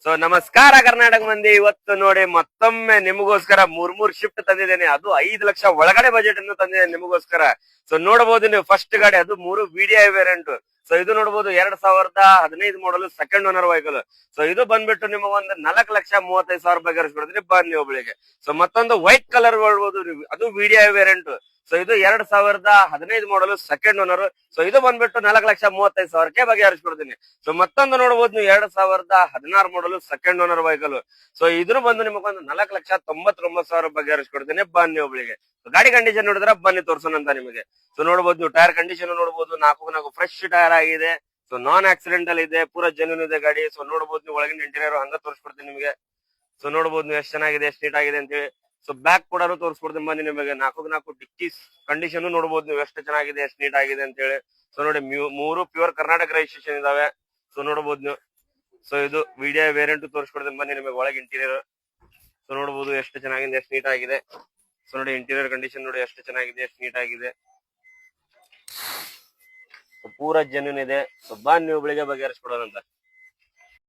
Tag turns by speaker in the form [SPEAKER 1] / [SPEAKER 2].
[SPEAKER 1] So ನಮಸ್ಕಾರ ಕರ್ನಾಟಕ ಮಂದಿ. ಇವತ್ತು ನೋಡಿ ಮತ್ತೊಮ್ಮೆ ನಿಮಗೋಸ್ಕರ ಮೂರ್ ಶಿಫ್ಟ್ ತಂದಿದ್ದೇನೆ. ಅದು 5 ಲಕ್ಷ ಒಳಗಡೆ ಬಜೆಟ್ ಅನ್ನು ತಂದಿದ್ದೇನೆ ನಿಮಗೋಸ್ಕರ. ಸೊ ನೋಡಬಹುದು ನೀವು ಫಸ್ಟ್ ಗಾಡಿ, ಅದು 3 VDI ವೇರಿಯಂಟ್. ಸೊ ಇದು ನೋಡಬಹುದು 2015 model second owner vehicle. So ಇದು ಬಂದ್ಬಿಟ್ಟು ನಿಮಗೆ ಒಂದು 4,35,000 ರೂಪಾಯಿ ಹರಿಸ್ಕೊಡ್ತೀನಿ ಬನ್ನಿ ಒಬ್ಳಿಗೆ. ಸೊ ಮತ್ತೊಂದು ವೈಟ್ ಕಲರ್ ನೋಡ್ಬೋದು, ಅದು VDI ವೇರಿಯಂಟ್. ಸೊ ಇದು 2015 ಮಾಡಲ್ ಸೆಕೆಂಡ್ ಓನರ್. ಸೊ ಇದು ಬಂದ್ಬಿಟ್ಟು 4,35,000ಕ್ಕೆ ಬಗೆಹರಿಸ್ಕೊಡ್ತೀನಿ. ಸೊ ಮತ್ತೊಂದು ನೋಡಬಹುದು ನೀವು 2016 model second owner vehicle. So ಇದ್ರ ಬಂದು ನಿಮಗೊಂದು 4,99,000 ಬಗೆಹರಿಸ್ಕೊಡ್ತೀನಿ ಬನ್ನಿ ಒಬ್ಳಿಗೆ. ಗಾಡಿ ಕಂಡೀಷನ್ ನೋಡಿದ್ರೆ ಬನ್ನಿ ತೋರ್ಸೋಣ ಅಂತ ನಿಮಗೆ. ಸೊ ನೋಡಬಹುದು ನೀವು ಟೈರ್ ಕಂಡೀಷನ್ ನೋಡಬಹುದು, 4 ಫ್ರೆಶ್ ಟೈರ್ ಆಗಿದೆ. ಸೊ ನಾನ್ ಆಕ್ಸಿಡೆಂಟಲ್ ಇದೆ, ಪೂರಾ ಜೆನ್ಯೂನ್ ಇದೆ ಗಾಡಿ. ಸೊ ನೋಡಬಹುದು ನೀವು ಒಳಗಿನ ಇಂಟೀರಿಯರ್ ಹಂಗ ತೋರಿಸ್ಕೊಡ್ತೀನಿ ನಿಮಗೆ. ಸೊ ನೋಡಬಹುದು ನೀವು ಎಷ್ಟು ಚೆನ್ನಾಗಿದೆ, ಎಷ್ಟು ನೀಟ್ ಆಗಿದೆ ಅಂತ ಹೇಳಿ. ಸೊ ಬ್ಯಾಕ್ ಕೂಡ ತೋರಿಸ್ಕೊಡ್ತೀನಿ ಬನ್ನಿ ನಿಮಗೆ. 4 ಡಿಕ್ಕಿ ಕಂಡೀಷನ್ ನೋಡಬಹುದು ನೀವು ಎಷ್ಟು ಚೆನ್ನಾಗಿದೆ, ಎಷ್ಟು ನೀಟ್ ಆಗಿದೆ ಅಂತ ಹೇಳಿ. ಸೊ ನೋಡಿ 3 ಪ್ಯೂರ್ ಕರ್ನಾಟಕ ರಿಜಿಸ್ಟ್ರೇಷನ್ ಇದಾವೆ. ಸೊ ನೋಡಬಹುದು ನೀವು. ಸೊ ಇದು VDI ವೇರಿಯಂಟ್ ತೋರಿಸ್ಕೊಡ್ತೀನಿ ಬನ್ನಿ ನಿಮಗೆ ಒಳಗೆ ಇಂಟೀರಿಯರ್. ಸೊ ನೋಡಬಹುದು ಎಷ್ಟು ಚೆನ್ನಾಗಿದೆ, ಎಷ್ಟು ನೀಟ್ ಆಗಿದೆ. ಸೊ ನೋಡಿ ಇಂಟೀರಿಯರ್ ಕಂಡೀಷನ್ ನೋಡಿ ಎಷ್ಟು ಚೆನ್ನಾಗಿದೆ, ಎಷ್ಟು ನೀಟ್ ಆಗಿದೆ. ಪೂರಾ ಜೆನ್ಯೂನ್ ಇದೆ. ಸೊ ಬನ್ನಿ ಒಬ್ಳಿಗೆ ಬಗೆಹರಿಸ್ಕೊಡೋಣ ಅಂತ.